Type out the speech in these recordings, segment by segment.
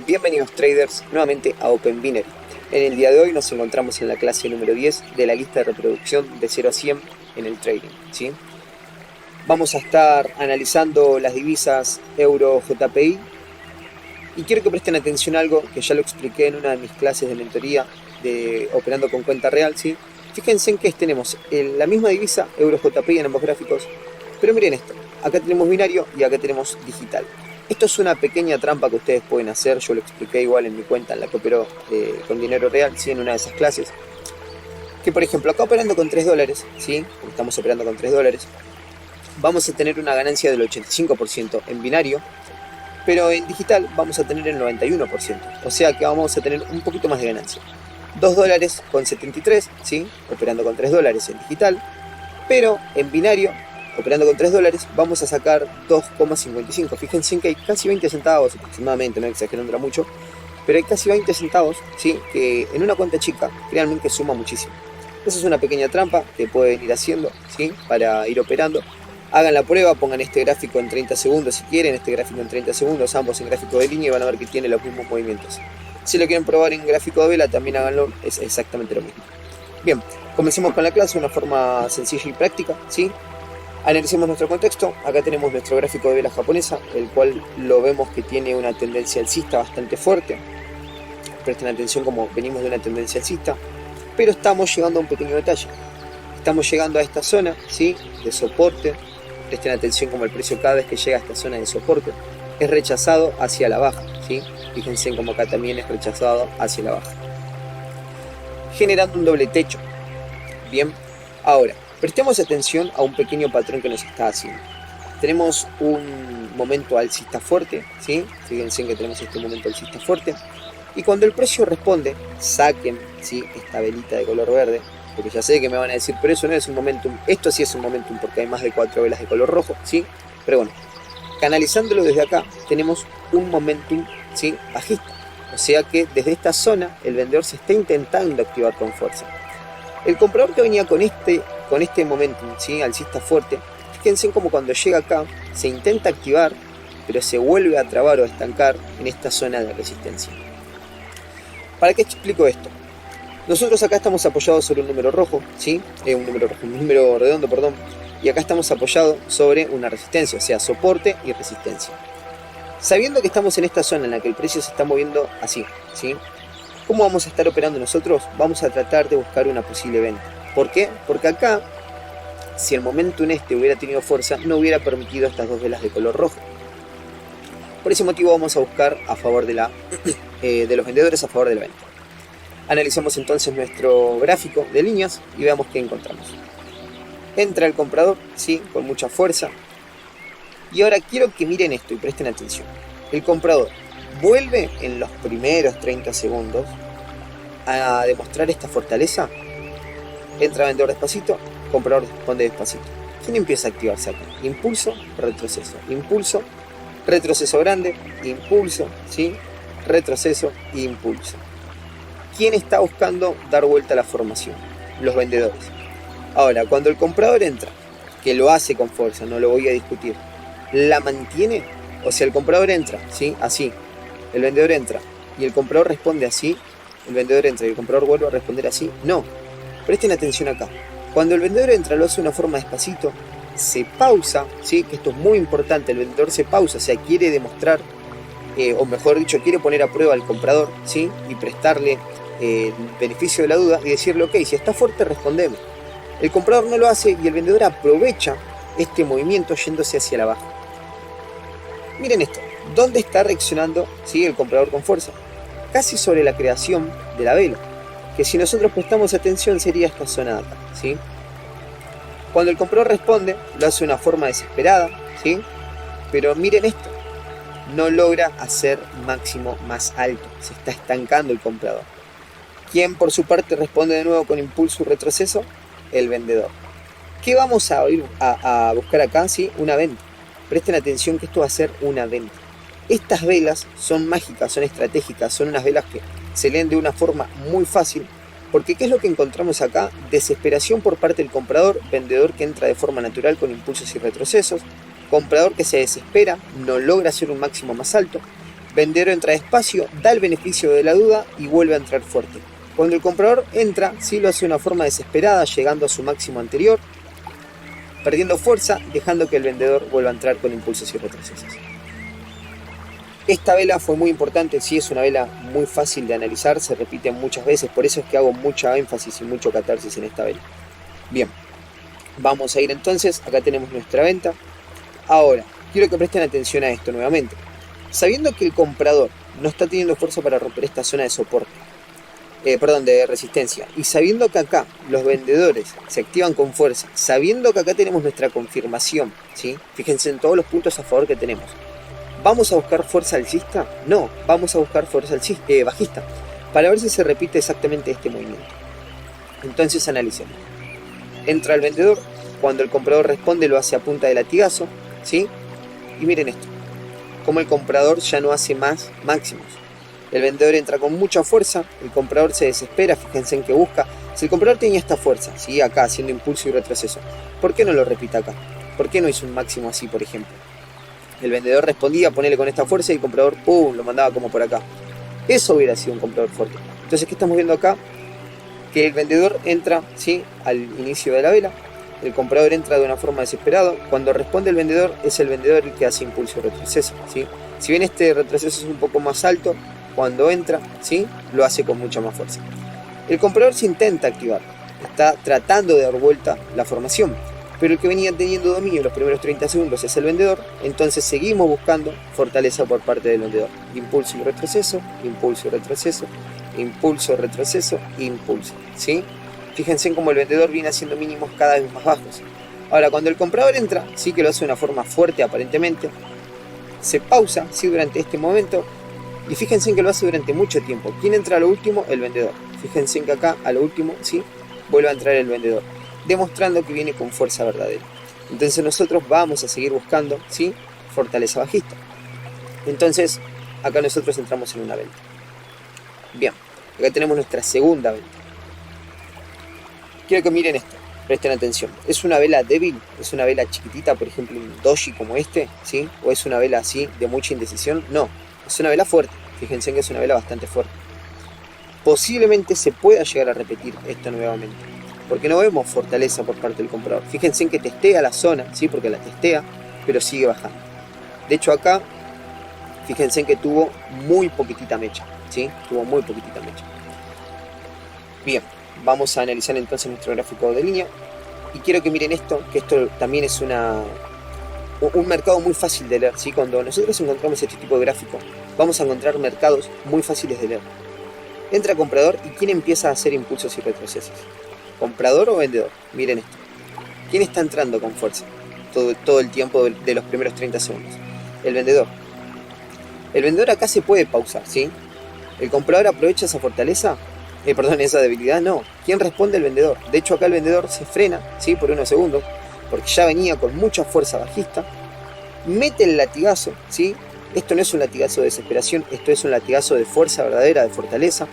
Bienvenidos traders nuevamente a Open Binary. En el día de hoy nos encontramos en la clase número 10 de la lista de reproducción de 0 a 100 en el trading, ¿sí? Vamos a estar analizando las divisas Euro JPY y quiero que presten atención a algo que ya lo expliqué en una de mis clases de mentoría de operando con cuenta real, ¿sí? Fíjense en que tenemos la misma divisa Euro JPY en ambos gráficos, pero miren esto, acá tenemos binario y acá tenemos digital. Esto es una pequeña trampa que ustedes pueden hacer, yo lo expliqué igual en mi cuenta en la que opero con dinero real, ¿sí? En una de esas clases. Que por ejemplo, acá operando con $3, ¿sí? Estamos operando con $3, vamos a tener una ganancia del 85% en binario, pero en digital vamos a tener el 91%, o sea que vamos a tener un poquito más de ganancia. $2 con 73, ¿sí? Operando con $3 en digital, pero en binario, operando con $3, vamos a sacar 2,55. Fíjense que hay casi 20 centavos aproximadamente, no exagerando mucho, pero hay casi 20 centavos, ¿sí? Que en una cuenta chica, créanme que suma muchísimo. Esa es una pequeña trampa que pueden ir haciendo, ¿sí? Para ir operando. Hagan la prueba, pongan este gráfico en 30 segundos si quieren, este gráfico en 30 segundos, ambos en gráfico de línea y van a ver que tiene los mismos movimientos. Si lo quieren probar en gráfico de vela, también háganlo, es exactamente lo mismo. Bien, comencemos con la clase de una forma sencilla y práctica, ¿sí? Analicemos nuestro contexto. Acá tenemos nuestro gráfico de vela japonesa, el cual lo vemos que tiene una tendencia alcista bastante fuerte. Presten atención como venimos de una tendencia alcista, pero estamos llegando a un pequeño detalle. Estamos llegando a esta zona, ¿sí? De soporte. Presten atención como el precio cada vez que llega a esta zona de soporte es rechazado hacia la baja, ¿sí? Fíjense como acá también es rechazado hacia la baja, generando un doble techo. Bien, ahora prestemos atención a un pequeño patrón que nos está haciendo. Tenemos un momento alcista fuerte, ¿sí? Fíjense que tenemos este momento alcista fuerte. Y cuando el precio responde, saquen, ¿sí? Esta velita de color verde, porque ya sé que me van a decir, pero eso no es un momentum. Esto sí es un momentum porque hay más de 4 velas de color rojo, ¿sí? Pero bueno, canalizándolo desde acá, tenemos un momentum, ¿sí? Bajista. O sea que desde esta zona el vendedor se está intentando activar con fuerza. El comprador que venía con este momentum, ¿sí? Alcista fuerte, fíjense como cuando llega acá se intenta activar, pero se vuelve a trabar o a estancar en esta zona de resistencia. ¿Para qué explico esto? Nosotros acá estamos apoyados sobre un número rojo, ¿sí? Un número redondo, perdón, y acá estamos apoyados sobre una resistencia, o sea, soporte y resistencia. Sabiendo que estamos en esta zona en la que el precio se está moviendo así, ¿sí? ¿Cómo vamos a estar operando nosotros? Vamos a tratar de buscar una posible venta. ¿Por qué? Porque acá, si el momentum hubiera tenido fuerza, no hubiera permitido estas dos velas de color rojo. Por ese motivo vamos a buscar a favor de los vendedores a favor de la venta. Analicemos entonces nuestro gráfico de líneas y veamos qué encontramos. Entra el comprador, sí, con mucha fuerza. Y ahora quiero que miren esto y presten atención. El comprador vuelve en los primeros 30 segundos a demostrar esta fortaleza. Entra vendedor despacito, comprador responde despacito. ¿Quién empieza a activarse acá? Impulso, retroceso, impulso, retroceso grande, impulso, ¿sí? Retroceso e impulso. ¿Quién está buscando dar vuelta a la formación? Los vendedores. Ahora, cuando el comprador entra, que lo hace con fuerza, no lo voy a discutir, ¿la mantiene? O sea, el comprador entra, ¿sí? Así. El vendedor entra y el comprador responde así. El vendedor entra y el comprador vuelve a responder así. No. Presten atención acá. Cuando el vendedor entra, lo hace de una forma despacito, se pausa, ¿sí? Que esto es muy importante. El vendedor se pausa, o sea, quiere demostrar, o mejor dicho, quiere poner a prueba al comprador, ¿sí? Y prestarle el beneficio de la duda y decirle, ok, si está fuerte, respondeme. El comprador no lo hace y el vendedor aprovecha este movimiento yéndose hacia la baja. Miren esto. ¿Dónde está reaccionando, ¿sí? El comprador con fuerza? Casi sobre la creación de la vela, que si nosotros prestamos atención sería esta zona de acá, ¿sí? Cuando el comprador responde, lo hace de una forma desesperada, ¿sí? Pero miren esto, no logra hacer máximo más alto, se está estancando el comprador. ¿Quién por su parte responde de nuevo con impulso y retroceso? El vendedor. ¿Qué vamos a buscar acá? ¿Sí? Una venta. Presten atención que esto va a ser una venta. Estas velas son mágicas, son estratégicas, son unas velas que se leen de una forma muy fácil, porque ¿qué es lo que encontramos acá? Desesperación por parte del comprador, vendedor que entra de forma natural con impulsos y retrocesos, comprador que se desespera, no logra hacer un máximo más alto, Vendedor entra despacio, da el beneficio de la duda y vuelve a entrar fuerte. Cuando el comprador entra, sí lo hace de una forma desesperada, llegando a su máximo anterior, perdiendo fuerza, dejando que el vendedor vuelva a entrar con impulsos y retrocesos. Esta vela fue muy importante, sí es una vela muy fácil de analizar, se repite muchas veces, por eso es que hago mucha énfasis y mucho catarsis en esta vela. Bien, vamos a ir entonces, acá tenemos nuestra venta. Ahora, quiero que presten atención a esto nuevamente. Sabiendo que el comprador no está teniendo fuerza para romper esta zona de soporte, de resistencia, y sabiendo que acá los vendedores se activan con fuerza, sabiendo que acá tenemos nuestra confirmación, ¿sí? Fíjense en todos los puntos a favor que tenemos. ¿Vamos a buscar fuerza alcista? No, vamos a buscar fuerza bajista, para ver si se repite exactamente este movimiento. Entonces analicemos. Entra el vendedor, cuando el comprador responde lo hace a punta de latigazo, ¿sí? Y miren esto, como el comprador ya no hace más máximos. El vendedor entra con mucha fuerza, el comprador se desespera, fíjense en que busca. Si el comprador tenía esta fuerza, ¿sí? Acá haciendo impulso y retroceso, ¿por qué no lo repite acá? ¿Por qué no hizo un máximo así, por ejemplo? El vendedor respondía, ponele con esta fuerza y el comprador, ¡pum!, lo mandaba como por acá. Eso hubiera sido un comprador fuerte. Entonces, ¿qué estamos viendo acá? Que el vendedor entra, ¿sí?, al inicio de la vela. El comprador entra de una forma desesperada. Cuando responde el vendedor, es el vendedor el que hace impulso y retroceso, ¿sí? Si bien este retroceso es un poco más alto, cuando entra, ¿sí?, lo hace con mucha más fuerza. El comprador se intenta activar, está tratando de dar vuelta la formación, pero el que venía teniendo dominio en los primeros 30 segundos es el vendedor. Entonces seguimos buscando fortaleza por parte del vendedor. Impulso y retroceso, impulso y retroceso, impulso, retroceso, impulso, ¿sí? Fíjense en cómo el vendedor viene haciendo mínimos cada vez más bajos. Ahora, cuando el comprador entra, sí que lo hace de una forma fuerte aparentemente, se pausa, sí, durante este momento, y fíjense en que lo hace durante mucho tiempo. ¿Quién entra a lo último? El vendedor. Fíjense en que acá a lo último, sí, vuelve a entrar el vendedor, demostrando que viene con fuerza verdadera. Entonces nosotros vamos a seguir buscando, ¿sí?, fortaleza bajista. Entonces acá nosotros entramos en una venta. Bien, acá tenemos nuestra segunda venta. Quiero que miren esto, presten atención. ¿Es una vela débil? ¿Es una vela chiquitita, por ejemplo un doji como este, ¿sí?, o es una vela así de mucha indecisión? No, es una vela fuerte. Fíjense que es una vela bastante fuerte. Posiblemente se pueda llegar a repetir esto nuevamente, porque no vemos fortaleza por parte del comprador. Fíjense en que testea la zona, ¿sí?, porque la testea, pero sigue bajando. De hecho acá, fíjense en que tuvo muy poquitita mecha, ¿sí?, tuvo muy poquitita mecha. Bien, vamos a analizar entonces nuestro gráfico de línea, y quiero que miren esto, que esto también es un mercado muy fácil de leer, ¿sí? Cuando nosotros encontramos este tipo de gráfico, vamos a encontrar mercados muy fáciles de leer. Entra comprador y ¿quién empieza a hacer impulsos y retrocesos? ¿Comprador o vendedor? Miren esto. ¿Quién está entrando con fuerza todo el tiempo de los primeros 30 segundos? El vendedor. El vendedor acá se puede pausar, ¿sí? ¿El comprador aprovecha esa fortaleza? Esa debilidad, no. ¿Quién responde? El vendedor. De hecho acá el vendedor se frena, ¿sí?, por unos segundos, porque ya venía con mucha fuerza bajista. Mete el latigazo, ¿sí? Esto no es un latigazo de desesperación, esto es un latigazo de fuerza verdadera, de fortaleza.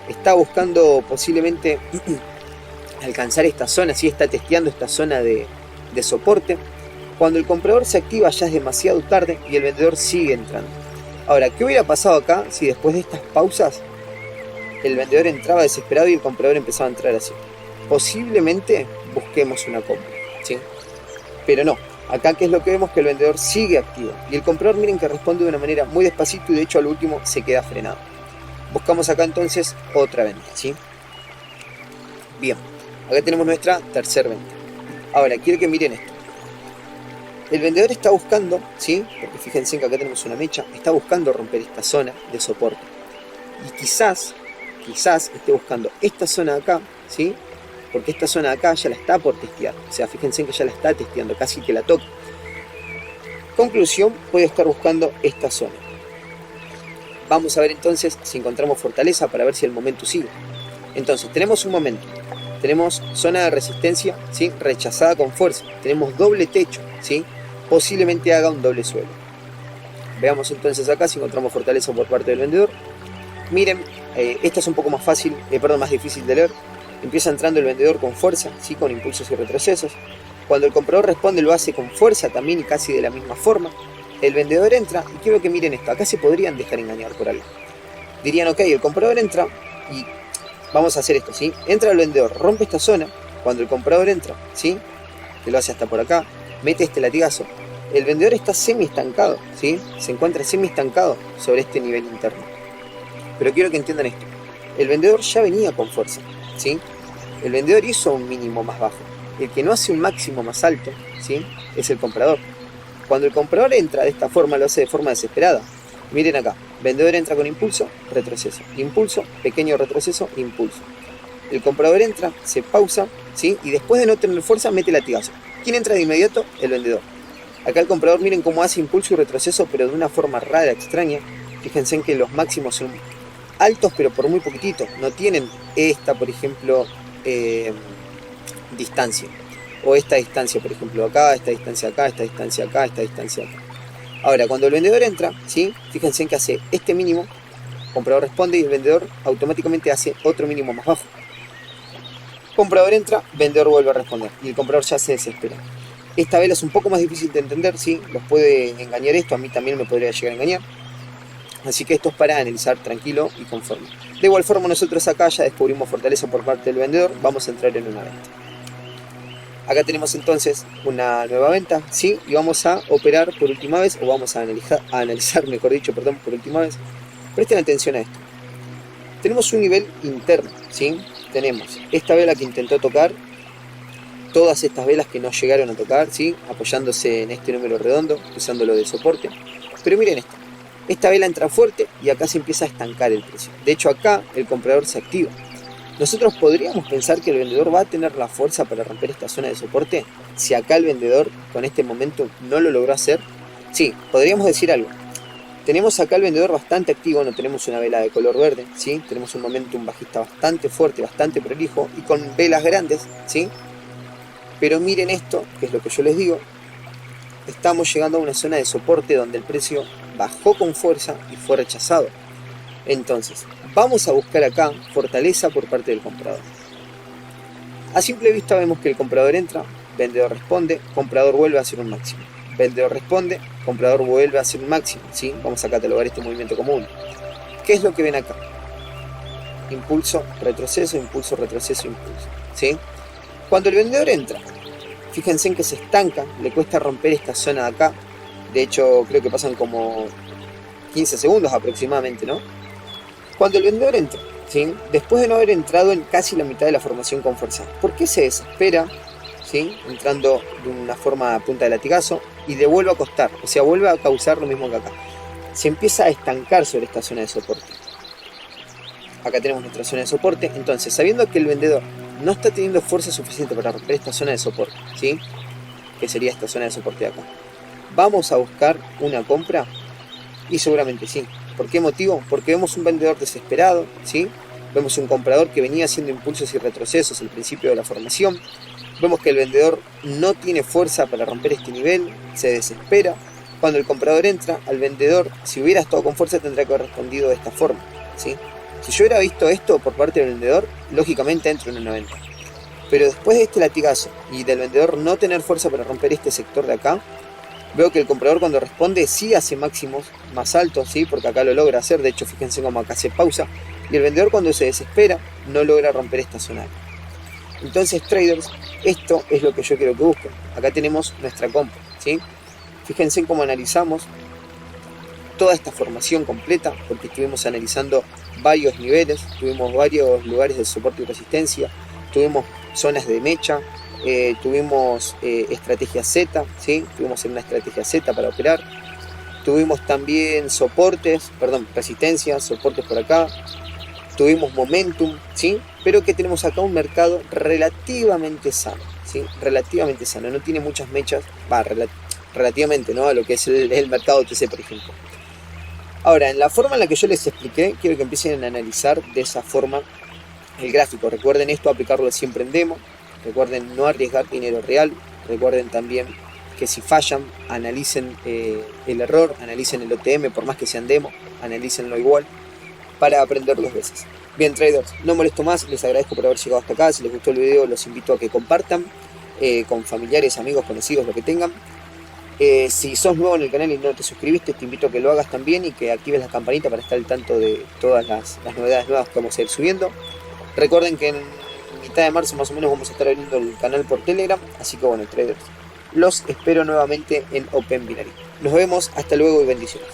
Está buscando posiblemente alcanzar esta zona, ¿sí?, está testeando esta zona de soporte. Cuando el comprador se activa ya es demasiado tarde y el vendedor sigue entrando. Ahora, ¿qué hubiera pasado acá si después de estas pausas el vendedor entraba desesperado y el comprador empezaba a entrar así? Posiblemente busquemos una compra, ¿sí? Pero no. Acá, ¿qué es lo que vemos? Que el vendedor sigue activo y el comprador, miren que responde de una manera muy despacito y de hecho al último se queda frenado. Buscamos acá entonces otra venta, ¿sí? Bien, acá tenemos nuestra tercera venta. Ahora, quiero que miren esto. El vendedor está buscando, ¿sí?, porque fíjense que acá tenemos una mecha, está buscando romper esta zona de soporte. Y quizás esté buscando esta zona de acá, ¿sí?, porque esta zona de acá ya la está por testear. O sea, fíjense que ya la está testeando, casi que la toca. Conclusión, puede estar buscando esta zona. Vamos a ver entonces si encontramos fortaleza para ver si el momento sigue. Entonces, tenemos un momento. Tenemos zona de resistencia, ¿sí?, rechazada con fuerza. Tenemos doble techo, ¿sí?, posiblemente haga un doble suelo. Veamos entonces acá si encontramos fortaleza por parte del vendedor. Miren, esta es un poco más difícil de leer. Empieza entrando el vendedor con fuerza, ¿sí?, con impulsos y retrocesos. Cuando el comprador responde lo hace con fuerza también y casi de la misma forma. el vendedor entra y quiero que miren esto. Acá se podrían dejar engañar por algo. Dirían, ok, el comprador entra y vamos a hacer esto, ¿sí? Entra el vendedor, rompe esta zona. Cuando el comprador entra, ¿sí? Que lo hace hasta por acá, mete este latigazo. El vendedor está semi estancado, ¿sí? Se encuentra semi estancado sobre este nivel interno. Pero quiero que entiendan esto. El vendedor ya venía con fuerza, ¿sí? El vendedor hizo un mínimo más bajo. El que no hace un máximo más alto, ¿sí? Es el comprador. Cuando el comprador entra de esta forma, lo hace de forma desesperada. Miren acá, vendedor entra con impulso, retroceso, impulso, pequeño retroceso, impulso. El comprador entra, se pausa, ¿sí? Y después de no tener fuerza, mete latigazo. ¿Quién entra de inmediato? El vendedor. Acá el comprador, miren cómo hace impulso y retroceso, pero de una forma rara, extraña. Fíjense en que los máximos son altos, pero por muy poquitito. No tienen esta, por ejemplo, distancia. O esta distancia, por ejemplo, acá, esta distancia acá, esta distancia acá, esta distancia acá. Ahora, cuando el vendedor entra, ¿sí? Fíjense en que hace este mínimo, el comprador responde y el vendedor automáticamente hace otro mínimo más bajo. Comprador entra, vendedor vuelve a responder y el comprador ya se desespera. Esta vela es un poco más difícil de entender, ¿sí? Los puede engañar esto, a mí también me podría llegar a engañar. Así que esto es para analizar tranquilo y conforme. De igual forma nosotros acá ya descubrimos fortaleza por parte del vendedor, vamos a entrar en una venta. Acá tenemos entonces una nueva venta, ¿sí? Y vamos a operar por última vez, o vamos a analizar, mejor dicho, perdón, por última vez. Presten atención a esto. Tenemos un nivel interno, ¿sí? Tenemos esta vela que intentó tocar, todas estas velas que no llegaron a tocar, ¿sí? Apoyándose en este número redondo, usándolo de soporte. Pero miren esto, esta vela entra fuerte y acá se empieza a estancar el precio. De hecho acá el comprador se activa. Nosotros podríamos pensar que el vendedor va a tener la fuerza para romper esta zona de soporte si acá el vendedor con este momento no lo logró hacer. Sí, podríamos decir algo. Tenemos acá el vendedor bastante activo, no tenemos una vela de color verde, ¿sí? Tenemos un momentum bajista bastante fuerte, bastante prolijo y con velas grandes, ¿sí? Pero miren esto, que es lo que yo les digo, estamos llegando a una zona de soporte donde el precio bajó con fuerza y fue rechazado. Entonces, vamos a buscar acá fortaleza por parte del comprador. A simple vista vemos que el comprador entra, vendedor responde, comprador vuelve a hacer un máximo. Vendedor responde, comprador vuelve a hacer un máximo, ¿sí? Vamos a catalogar este movimiento como uno. ¿Qué es lo que ven acá? Impulso, retroceso, impulso, retroceso, impulso, ¿sí? Cuando el vendedor entra, fíjense en que se estanca, le cuesta romper esta zona de acá. De hecho, creo que pasan como 15 segundos aproximadamente, ¿no? Cuando el vendedor entra, ¿sí? Después de no haber entrado en casi la mitad de la formación con fuerza, ¿por qué se desespera? ¿Sí? Entrando de una forma a punta de latigazo y le vuelve a costar, o sea, vuelve a causar lo mismo que acá. Se empieza a estancar sobre esta zona de soporte. Acá tenemos nuestra zona de soporte, entonces sabiendo que el vendedor no está teniendo fuerza suficiente para romper esta zona de soporte, ¿sí? Que sería esta zona de soporte de acá. ¿Vamos a buscar una compra? Y seguramente sí. ¿Por qué motivo? Porque vemos un vendedor desesperado, ¿sí? Vemos un comprador que venía haciendo impulsos y retrocesos al principio de la formación. Vemos que el vendedor no tiene fuerza para romper este nivel, se desespera. Cuando el comprador entra, al vendedor, si hubiera estado con fuerza, tendría que haber respondido de esta forma, ¿sí? Si yo hubiera visto esto por parte del vendedor, lógicamente entro en una venta. Pero después de este latigazo y del vendedor no tener fuerza para romper este sector de acá, veo que el comprador cuando responde sí hace máximos más altos, ¿sí? Porque acá lo logra hacer, de hecho fíjense cómo acá se pausa. Y el vendedor cuando se desespera no logra romper esta zona. Entonces traders, esto es lo que yo quiero que busquen. Acá tenemos nuestra compra, ¿sí? Fíjense cómo analizamos toda esta formación completa, porque estuvimos analizando varios niveles, tuvimos varios lugares de soporte y resistencia, tuvimos zonas de mecha, tuvimos estrategia Z, ¿sí? Tuvimos en una estrategia Z para operar, tuvimos también resistencias, soportes por acá, tuvimos momentum, ¿sí? Pero que tenemos acá un mercado relativamente sano, ¿sí? Relativamente sano, no tiene muchas mechas, relativamente, ¿no? A lo que es el mercado OTC, por ejemplo. Ahora, en la forma en la que yo les expliqué, quiero que empiecen a analizar de esa forma el gráfico. Recuerden esto, aplicarlo siempre en demo. Recuerden no arriesgar dinero real. Recuerden también que si fallan, analicen el error, analicen el OTM, por más que sean demo, analícenlo igual para aprender 2 veces. Bien, traders, no molesto más, les agradezco por haber llegado hasta acá. Si les gustó el video, los invito a que compartan con familiares, amigos, conocidos, lo que tengan. Si sos nuevo en el canal y no te suscribiste, te invito a que lo hagas también y que actives la campanita para estar al tanto de todas las novedades nuevas que vamos a ir subiendo. Recuerden que en mitad de marzo más o menos vamos a estar abriendo el canal por Telegram, así que bueno, traders, los espero nuevamente en Open Binary. Nos vemos, hasta luego y bendiciones.